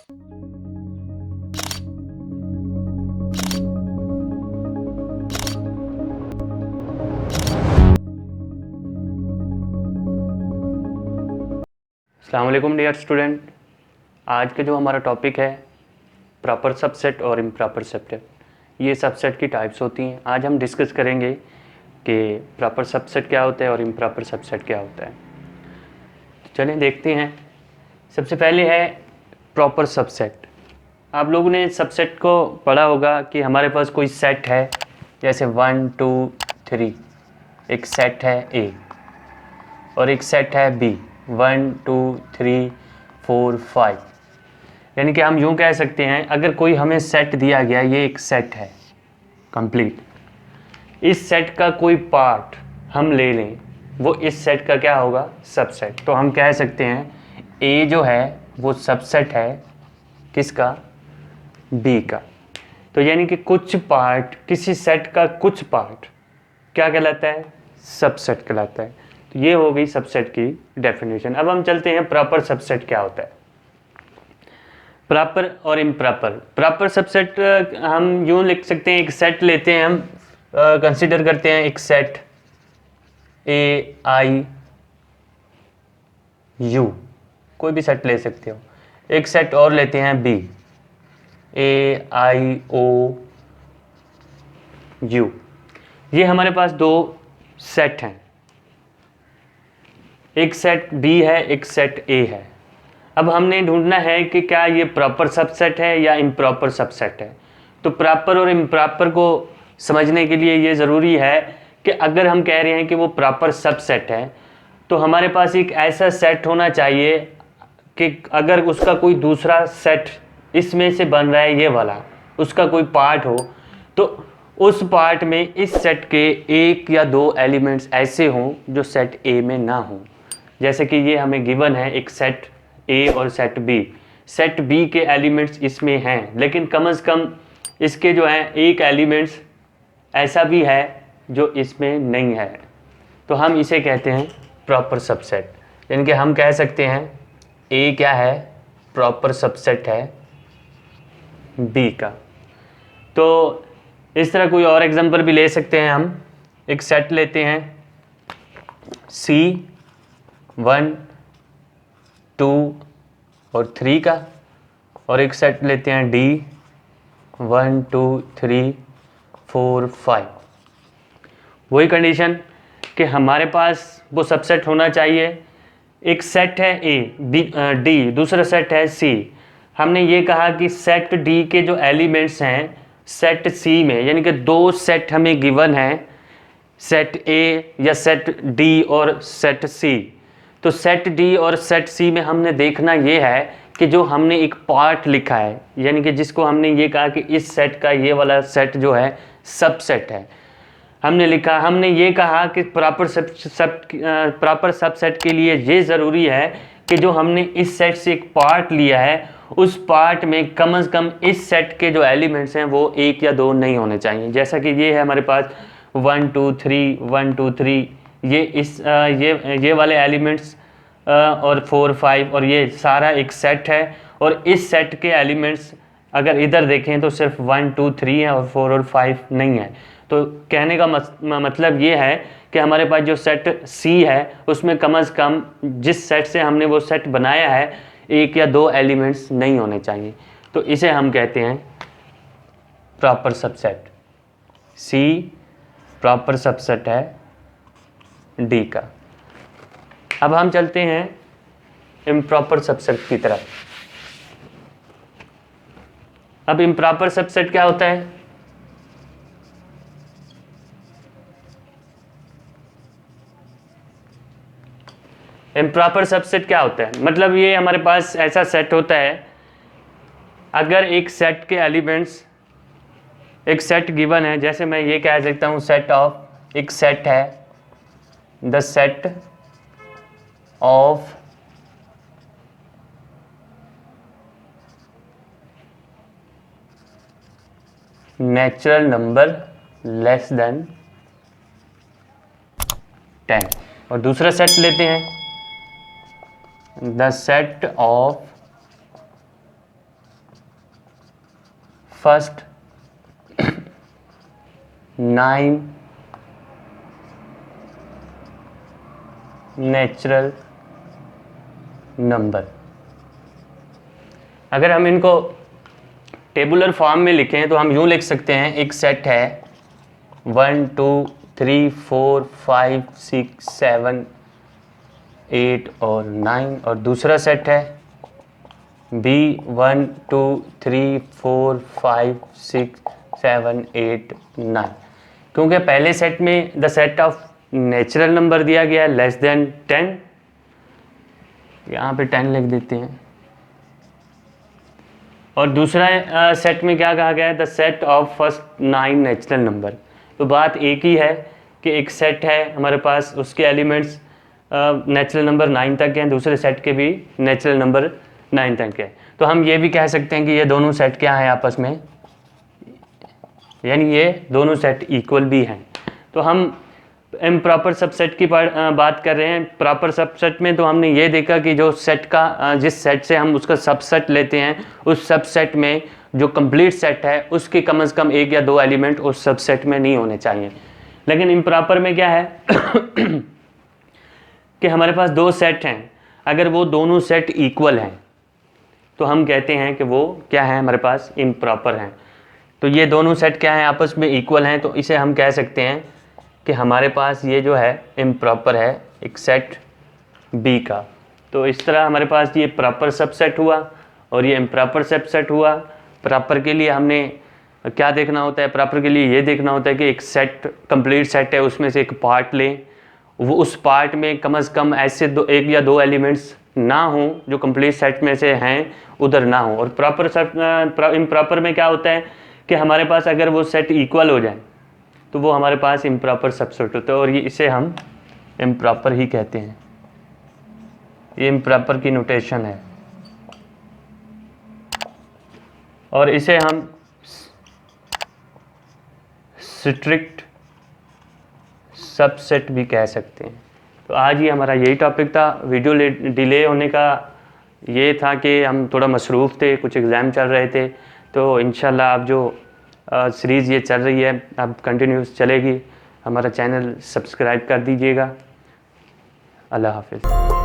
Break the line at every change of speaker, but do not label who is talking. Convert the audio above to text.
अस्सलाम वालेकुम dear student. आज का जो हमारा टॉपिक है प्रॉपर सबसेट और इम्प्रॉपर सबसेट, ये सबसेट की टाइप्स होती हैं। आज हम डिस्कस करेंगे कि प्रॉपर सबसेट क्या होता है और इम्प्रॉपर सबसेट क्या होता है। तो चलें देखते हैं। सबसे पहले है प्रॉपर सबसेट। आप लोगों ने सबसेट को पढ़ा होगा कि हमारे पास कोई सेट है, जैसे 1 2 3, एक सेट है ए और एक सेट है बी 1 2 3 4 5। यानी कि हम यूँ कह सकते हैं, अगर कोई हमें सेट दिया गया, ये एक सेट है कंप्लीट, इस सेट का कोई पार्ट हम ले लें, वो इस सेट का क्या होगा? सबसेट। तो हम कह सकते हैं ए जो है वो सबसेट है किसका? बी का। तो यानी कि कुछ पार्ट, किसी सेट का कुछ पार्ट क्या कहलाता है? सबसेट कहलाता है। तो ये हो गई सबसेट की डेफिनेशन। अब हम चलते हैं प्रॉपर सबसेट क्या होता है। प्रॉपर और इम्प्रॉपर। प्रॉपर सबसेट हम यूँ लिख सकते हैं, एक सेट लेते हैं हम, कंसीडर करते हैं एक सेट ए आई यू, कोई भी सेट ले सकते हो। एक सेट और लेते हैं B A I O you. ये हमारे पास दो सेट हैं, एक सेट बी है, एक सेट ए है। अब हमने ढूंढना है कि क्या ये प्रॉपर सबसेट है या इम्प्रॉपर सबसेट है। तो प्रॉपर और इम्प्रॉपर को समझने के लिए ये ज़रूरी है कि अगर हम कह रहे हैं कि वो प्रॉपर सबसेट है, तो हमारे पास एक ऐसा सेट होना चाहिए कि अगर उसका कोई दूसरा सेट इसमें से बन रहा है, ये वाला उसका कोई पार्ट हो, तो उस पार्ट में इस सेट के एक या दो एलिमेंट्स ऐसे हों जो सेट ए में ना हों। जैसे कि ये हमें गिवन है एक सेट ए और सेट बी। सेट बी के एलिमेंट्स इसमें हैं, लेकिन कम से कम इसके जो हैं एक एलिमेंट्स ऐसा भी है जो इसमें नहीं है, तो हम इसे कहते हैं प्रॉपर सबसेट। यानी कि हम कह सकते हैं ए क्या है? प्रॉपर सबसेट है बी का। तो इस तरह कोई और एग्जांपल भी ले सकते हैं हम। एक सेट लेते हैं सी 1 2 और 3 का, और एक सेट लेते हैं डी 1 2 3 4 5। वही कंडीशन कि हमारे पास वो सबसेट होना चाहिए। एक सेट है ए बी डी, दूसरा सेट है सी। हमने ये कहा कि सेट डी के जो एलिमेंट्स हैं सेट सी में, यानी कि दो सेट हमें गिवन है, सेट ए या सेट डी और सेट सी। तो सेट डी और सेट सी में हमने देखना ये है कि जो हमने एक पार्ट लिखा है, यानी कि जिसको हमने ये कहा कि इस सेट का ये वाला सेट जो है सबसेट है, हमने लिखा, हमने ये कहा कि प्रॉपर सबसेट के लिए ये ज़रूरी है कि जो हमने इस सेट से एक पार्ट लिया है, उस पार्ट में कम से कम इस सेट के जो एलिमेंट्स हैं वो एक या दो नहीं होने चाहिए। जैसा कि ये है हमारे पास 1 2 3 1 2 3, ये इस ये वाले एलिमेंट्स और 4 5, और ये सारा एक सेट है। और इस सेट के एलिमेंट्स अगर इधर देखें तो सिर्फ 1 2 3 है और 4 और 5 नहीं है। तो कहने का मतलब ये है कि हमारे पास जो सेट सी है उसमें कम से कम जिस सेट से हमने वो सेट बनाया है एक या दो एलिमेंट्स नहीं होने चाहिए। तो इसे हम कहते हैं प्रॉपर सबसेट। सी प्रॉपर सबसेट है डी का। अब हम चलते हैं इम्प्रॉपर सबसेट की तरफ। अब इम्प्रॉपर सबसेट क्या होता है? इम्प्रॉपर सबसेट क्या होता है? मतलब ये हमारे पास ऐसा सेट होता है, अगर एक सेट के एलिमेंट्स, एक सेट गिवन है, जैसे मैं ये कह सकता हूँ सेट ऑफ, एक सेट है the set of natural number less than 10। और दूसरा सेट लेते हैं the set of first 9 natural number. अगर हम इनको टेबुलर फॉर्म में लिखें तो हम यूँ लिख सकते हैं, एक सेट है 1 2 3 4 5 6 7 8 और 9, और दूसरा सेट है B 1 2 3 4 5 6 7 8 9। क्योंकि पहले सेट में the set of natural number दिया गया है लेस देन 10, यहाँ पे 10 लिख देते हैं, और दूसरा सेट में क्या कहा गया है, the set of first 9 natural number. तो बात एक ही है कि एक सेट है हमारे पास, उसके एलिमेंट्स नेचुरल नंबर 9 तक हैं, दूसरे सेट के भी नेचुरल नंबर 9 तक है। तो हम ये भी कह सकते हैं कि ये दोनों सेट क्या है आपस में, यानी ये दोनों सेट इक्वल भी हैं। तो हम इम्प्रॉपर सबसेट की बात कर रहे हैं। प्रॉपर सबसेट में तो हमने ये देखा कि जो सेट का जिस सेट से हम उसका सबसेट लेते हैं, उस सबसेट में जो कंप्लीट सेट है उसके कम से कम एक या दो एलिमेंट उस सबसेट में नहीं होने चाहिए। लेकिन इम्प्रॉपर में क्या है कि हमारे पास दो सेट हैं, अगर वो दोनों सेट इक्वल हैं तो हम कहते हैं कि वो क्या है, हमारे पास इम्प्रॉपर हैं। तो ये दोनों सेट क्या है, आपस में इक्वल हैं, तो इसे हम कह सकते हैं कि हमारे पास ये जो है इम्प्रॉपर है एक सेट बी का। तो इस तरह हमारे पास ये प्रॉपर सबसेट हुआ और ये इम्प्रॉपर सबसेट हुआ। प्रॉपर के लिए हमने क्या देखना होता है, प्रॉपर के लिए ये देखना होता है कि एक सेट कंप्लीट सेट है, उसमें से एक पार्ट लें, वो उस पार्ट में कम से कम ऐसे एक या दो एलिमेंट्स ना हों जो कंप्लीट सेट में से हैं, उधर ना हो। और प्रॉपर इम्प्रॉपर में क्या होता है कि हमारे पास अगर वो सेट इक्वल हो जाए तो वो हमारे पास इम्प्रॉपर सबसेट होता है, और ये इसे हम इम्प्रॉपर ही कहते हैं। ये इम्प्रॉपर की नोटेशन है, और इसे हम स्ट्रिक्ट सबसेट भी कह सकते हैं। तो आज ही हमारा यही टॉपिक था। वीडियो डिले होने का ये था कि हम थोड़ा मसरूफ़ थे, कुछ एग्ज़ाम चल रहे थे। तो इंशाल्लाह अब जो सीरीज़ ये चल रही है अब कंटिन्यूस चलेगी। हमारा चैनल सब्सक्राइब कर दीजिएगा। अल्लाह हाफ़िज़।